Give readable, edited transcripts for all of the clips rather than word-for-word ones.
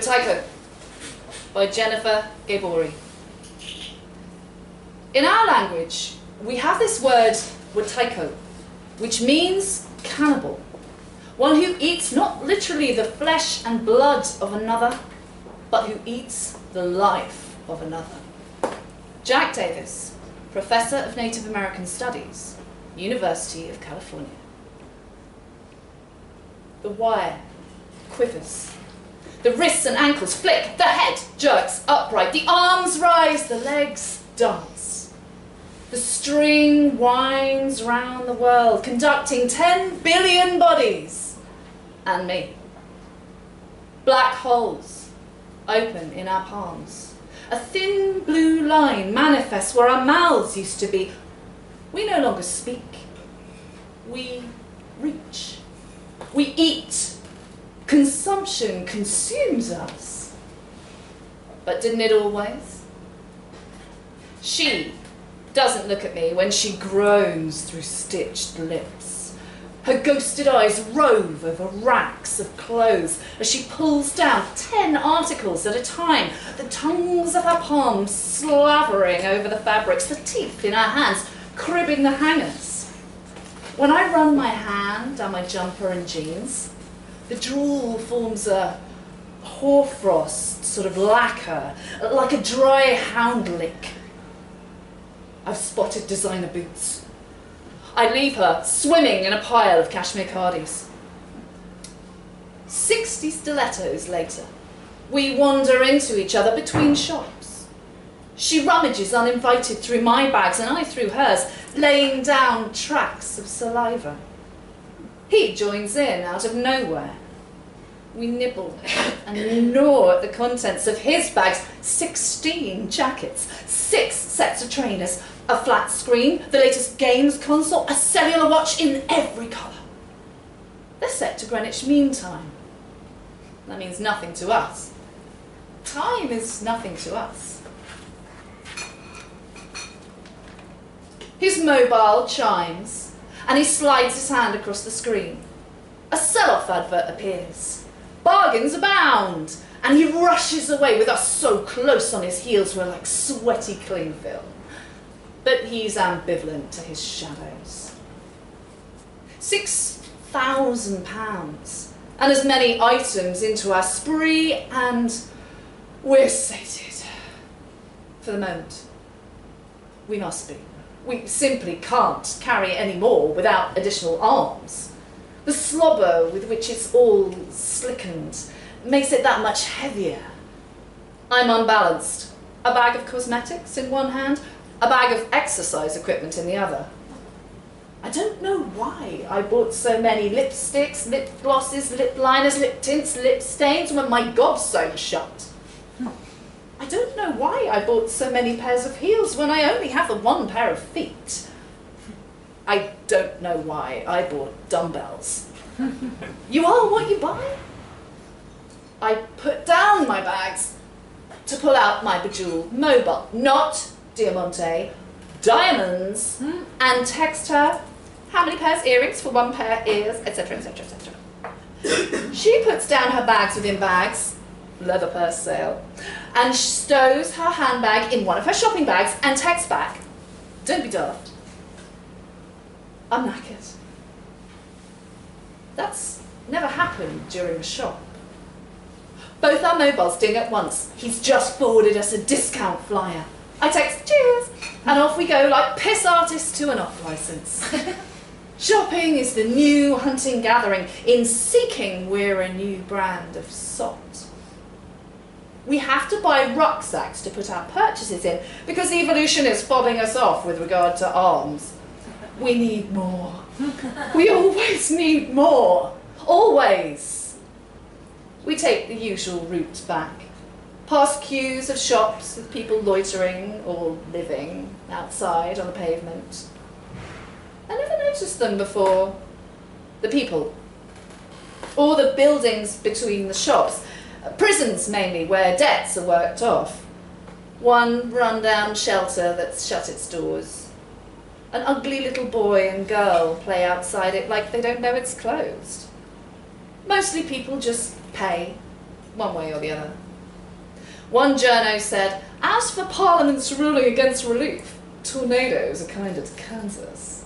Wetico by Jennifer Gaboury. In our language, we have this word Wetico, which means cannibal. One who eats not literally the flesh and blood of another, but who eats the life of another. Jack Davis, Professor of Native American Studies, University of California. The wire quivers. The wrists and ankles flick, the head jerks upright, the arms rise, the legs dance. The string winds round the world, conducting 10 billion bodies and me. Black holes open in our palms. A thin blue line manifests where our mouths used to be. We no longer speak. We reach. We eat. Consumption consumes us. But didn't it always? She doesn't look at me when she groans through stitched lips. Her ghosted eyes rove over racks of clothes as she pulls down 10 articles at a time, the tongues of her palms slavering over the fabrics, the teeth in her hands cribbing the hangers. When I run my hand down my jumper and jeans, the drool forms a hoarfrost sort of lacquer, like a dry hound lick. I've spotted designer boots. I leave her swimming in a pile of cashmere cardis. 60 stilettos later, we wander into each other between shops. She rummages uninvited through my bags and I through hers, laying down tracks of saliva. He joins in out of nowhere. We nibble and gnaw at the contents of his bags. 16 jackets, 6 sets of trainers, a flat screen, the latest games console, a cellular watch in every colour. They're set to Greenwich Mean Time. That means nothing to us. Time is nothing to us. His mobile chimes, and he slides his hand across the screen. A sell-off advert appears. Bargains abound, and he rushes away with us so close on his heels we're like sweaty cling film. But he's ambivalent to his shadows. £6,000 and as many items into our spree, and we're sated. For the moment. We must be. We simply can't carry any more without additional arms. The slobber with which it's all slickened makes it that much heavier. I'm unbalanced. A bag of cosmetics in one hand, a bag of exercise equipment in the other. I don't know why I bought so many lipsticks, lip glosses, lip liners, lip tints, lip stains when my gob's sewn shut. I don't know why I bought so many pairs of heels when I only have the one pair of feet. I don't know why I bought dumbbells. You are what you buy. I put down my bags to pull out my bejeweled mobile, not Diamante, diamonds, and text her how many pairs earrings for one pair ears, etc., etc., etc. She puts down her bags within bags, leather purse sale, and stows her handbag in one of her shopping bags and texts back, "Don't be daft. I'm knackered." That's never happened during a shop. Both our mobiles ding at once. He's just forwarded us a discount flyer. I text, "Cheers," and off we go like piss artists to an off-licence. Shopping is the new hunting gathering. In seeking, we're a new brand of salt. We have to buy rucksacks to put our purchases in because evolution is fobbing us off with regard to arms. We need more. We always need more. Always. We take the usual route back, past queues of shops with people loitering or living outside on the pavement. I never noticed them before. The people. Or the buildings between the shops. Prisons mainly, where debts are worked off. One run-down shelter that's shut its doors. An ugly little boy and girl play outside it like they don't know it's closed. Mostly people just pay one way or the other. One journo said, as for Parliament's ruling against relief, tornadoes are kinder to Kansas.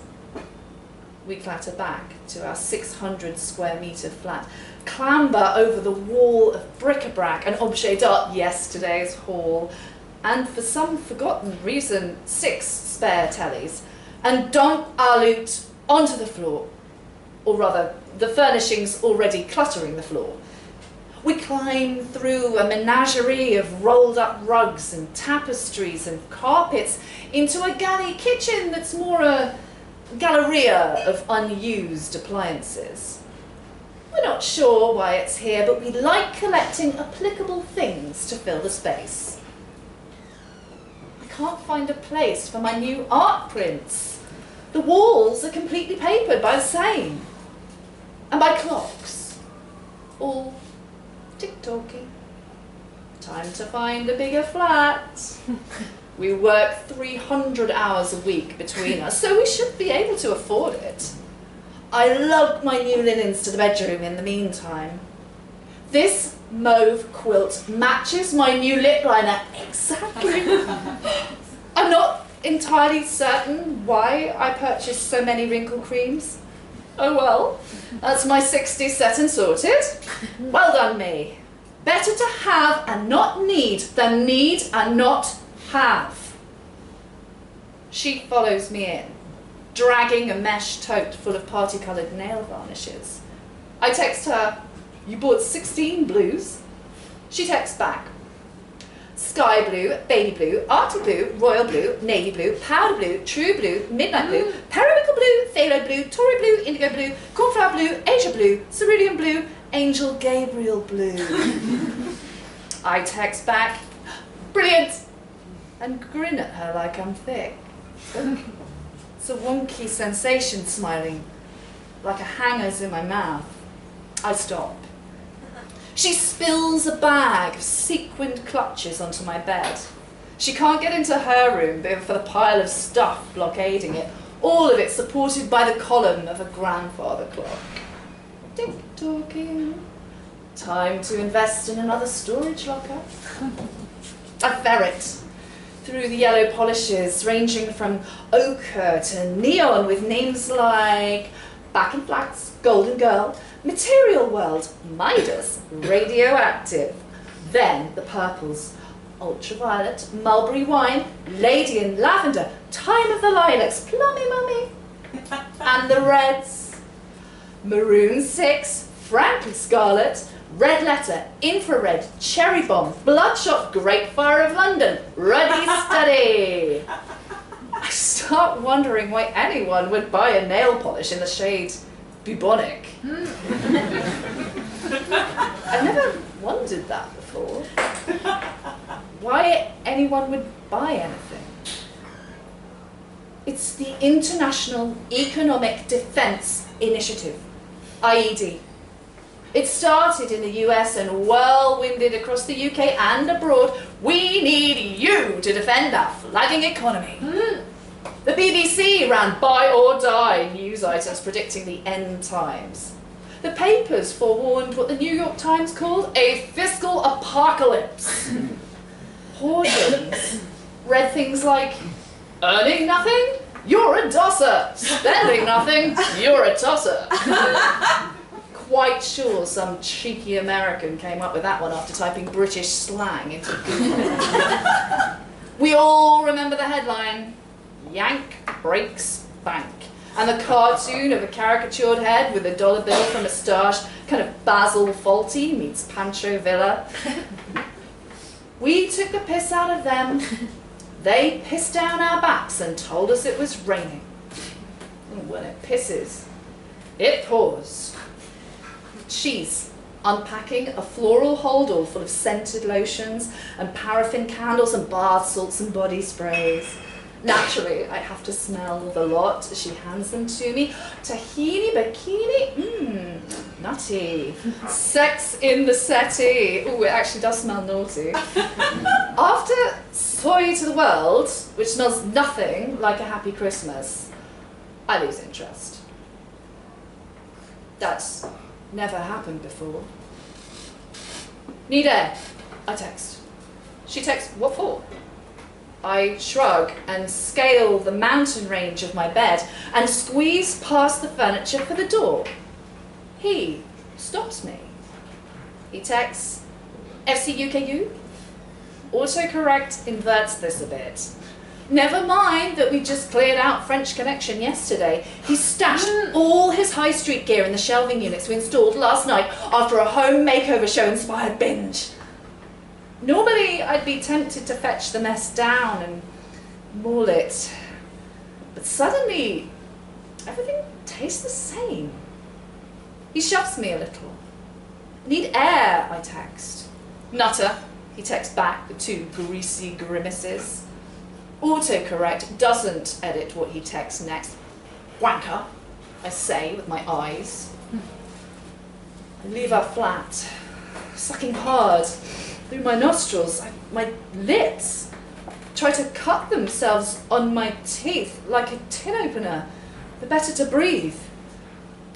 We clatter back to our 600 square metre flat, clamber over the wall of bric-a-brac and objet d'art yesterday's haul, and for some forgotten reason, 6 spare tellies, and dump our loot onto the floor, or rather, the furnishings already cluttering the floor. We climb through a menagerie of rolled-up rugs and tapestries and carpets into a galley kitchen that's more a galleria of unused appliances. We're not sure why it's here, but we like collecting applicable things to fill the space. I can't find a place for my new art prints. The walls are completely papered by the same. And by clocks. All tick-tocky. Time to find a bigger flat. We work 300 hours a week between us, so we should be able to afford it. I lug my new linens to the bedroom in the meantime. This mauve quilt matches my new lip liner exactly. I'm not entirely certain why I purchased so many wrinkle creams. Oh well, that's my 60 set and sorted. Well done me. Better to have and not need than need and not have. She follows me in, dragging a mesh tote full of party-coloured nail varnishes. I text her, you bought 16 blues? She texts back, sky blue, baby blue, arctic blue, royal blue, navy blue, powder blue, true blue, midnight blue, periwinkle blue, phthalo blue, Tory blue, indigo blue, cornflower blue, Asia blue, cerulean blue, angel Gabriel blue. I text back, brilliant, and grin at her like I'm thick. It's a wonky sensation smiling, like a hanger's in my mouth. I stop. She spills a bag of sequined clutches onto my bed. She can't get into her room for the pile of stuff blockading it, all of it supported by the column of a grandfather clock. Tick-tocking. Time to invest in another storage locker. I ferret through the yellow polishes, ranging from ochre to neon with names like Back in Flats, Golden Girl, Material World, Midas, Radioactive. Then the purples, Ultraviolet, Mulberry Wine, Lady in Lavender, Time of the Lilacs, Plummy Mummy. And the reds, Maroon 6, Frankly Scarlet, Red Letter, Infrared, Cherry Bomb, Bloodshot, Great Fire of London, Ruddy Study. I start wondering why anyone would buy a nail polish in the shade bubonic. I've never wondered that before. Why anyone would buy anything. It's the International Economic Defence Initiative, IED. It started in the US and whirlwinded across the UK and abroad. We need you to defend our flagging economy. The BBC ran buy or die news items predicting the end times. The papers forewarned what the New York Times called a fiscal apocalypse. Hoardings read things like, earning nothing? You're a dosser. Spending nothing? You're a tosser. Quite sure some cheeky American came up with that one after typing British slang into Google. We all remember the headline, Yank Breaks Bank, and the cartoon of a caricatured head with a dollar bill for a moustache, kind of Basil Fawlty meets Pancho Villa. We took the piss out of them. They pissed down our backs and told us it was raining. And when it pisses, it pours. She's unpacking a floral holdall full of scented lotions and paraffin candles and bath salts and body sprays. Naturally, I have to smell the lot as she hands them to me. Tahini bikini, nutty. Sex in the settee. Ooh, it actually does smell naughty. After Soy to the World, which smells nothing like a happy Christmas, I lose interest. That's never happened before. Need air, I text. She texts, what for? I shrug and scale the mountain range of my bed and squeeze past the furniture for the door. He stops me. He texts, FCUKU? Autocorrect inverts this a bit. Never mind that we just cleared out French Connection yesterday. He stashed all his high street gear in the shelving units we installed last night after a home makeover show inspired binge. Normally I'd be tempted to fetch the mess down and maul it, but suddenly everything tastes the same. He shoves me a little. Need air, I text. Nutter, he texts back with 2 greasy grimaces. Autocorrect doesn't edit what he texts next. Wanker, I say with my eyes. I leave her flat, sucking hard through my nostrils. My lips try to cut themselves on my teeth like a tin opener, the better to breathe.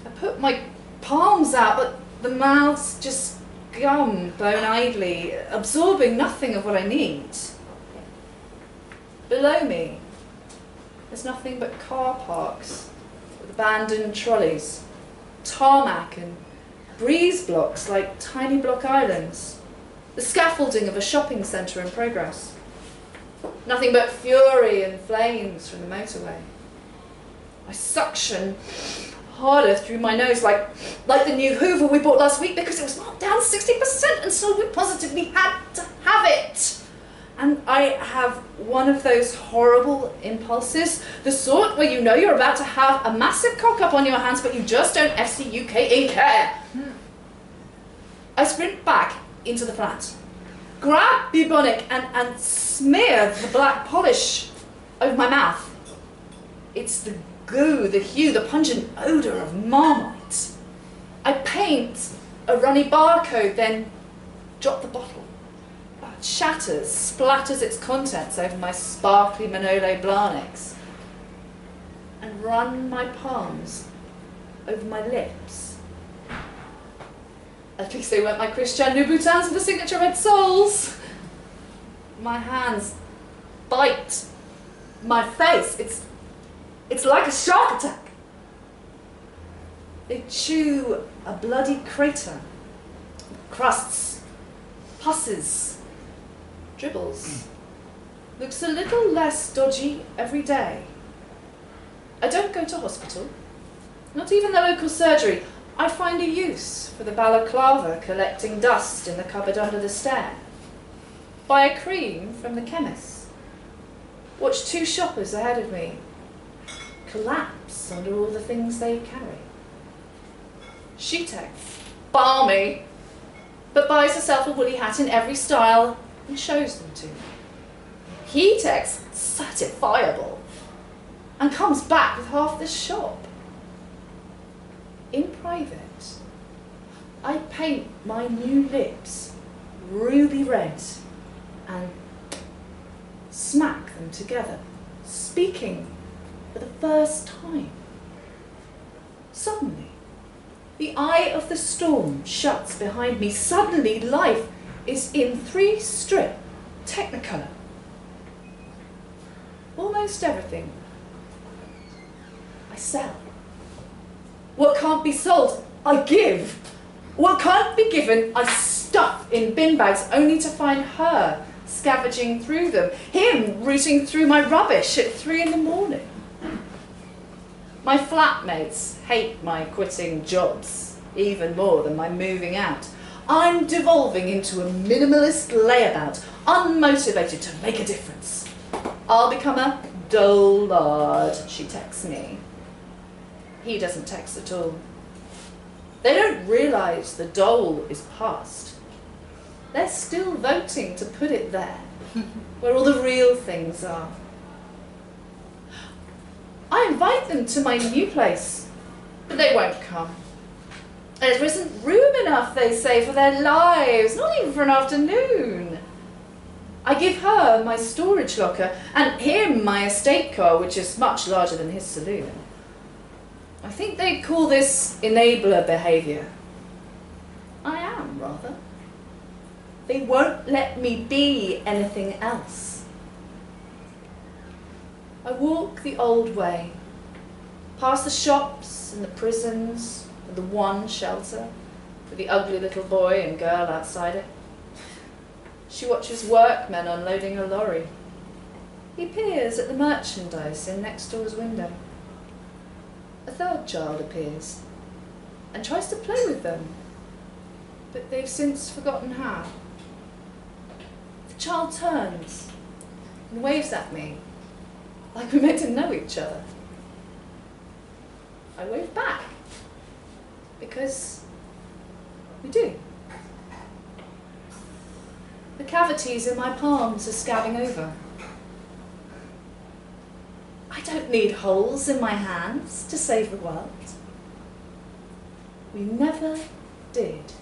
I put my palms out, but the mouths just gum bone-idly, absorbing nothing of what I need. Below me, there's nothing but car parks with abandoned trolleys, tarmac and breeze blocks like tiny block islands, the scaffolding of a shopping centre in progress. Nothing but fury and flames from the motorway. I suction harder through my nose like the new Hoover we bought last week because it was marked down 60% and so we positively had to have it. And I have one of those horrible impulses, the sort where you know you're about to have a massive cock up on your hands, but you just don't FCUK in care. I sprint back into the flat, grab Bubonic and smear the black polish over my mouth. It's the goo, the hue, the pungent odour of Marmite. I paint a runny barcode, then drop the bottle. It shatters, splatters its contents over my sparkly Manolo Blahniks, and run my palms over my lips. At least they weren't my Christian Louboutins with the signature red soles. My hands bite my face. It's like a shark attack. They chew a bloody crater. Crusts, pusses, dribbles. Looks a little less dodgy every day. I don't go to hospital, not even the local surgery. I find a use for the balaclava collecting dust in the cupboard under the stair. Buy a cream from the chemist. Watch 2 shoppers ahead of me collapse under all the things they carry. She texts, balmy, but buys herself a woolly hat in every style and shows them to me. He texts, certifiable, and comes back with half the shop. In private, I paint my new lips ruby red and smack them together, speaking for the first time. Suddenly, the eye of the storm shuts behind me. Suddenly, life is in 3-strip Technicolor. Almost everything I sell. What can't be sold, I give. What can't be given, I stuff in bin bags, only to find her scavenging through them, him rooting through my rubbish at 3 in the morning. My flatmates hate my quitting jobs even more than my moving out. I'm devolving into a minimalist layabout, unmotivated to make a difference. I'll become a dole lard, she texts me. He doesn't text at all. They don't realise the dole is past. They're still voting to put it there, where all the real things are. I invite them to my new place, but they won't come. There isn't room enough, they say, for their lives, not even for an afternoon. I give her my storage locker, and him my estate car, which is much larger than his saloon. I think they call this enabler behaviour. I am, rather. They won't let me be anything else. I walk the old way, past the shops and the prisons and the one shelter with the ugly little boy and girl outside it. She watches workmen unloading a lorry. He peers at the merchandise in next door's window. A third child appears and tries to play with them, but they've since forgotten how. The child turns and waves at me like we're meant to know each other. I wave back because we do. The cavities in my palms are scabbing over. I don't need holes in my hands to save the world. We never did.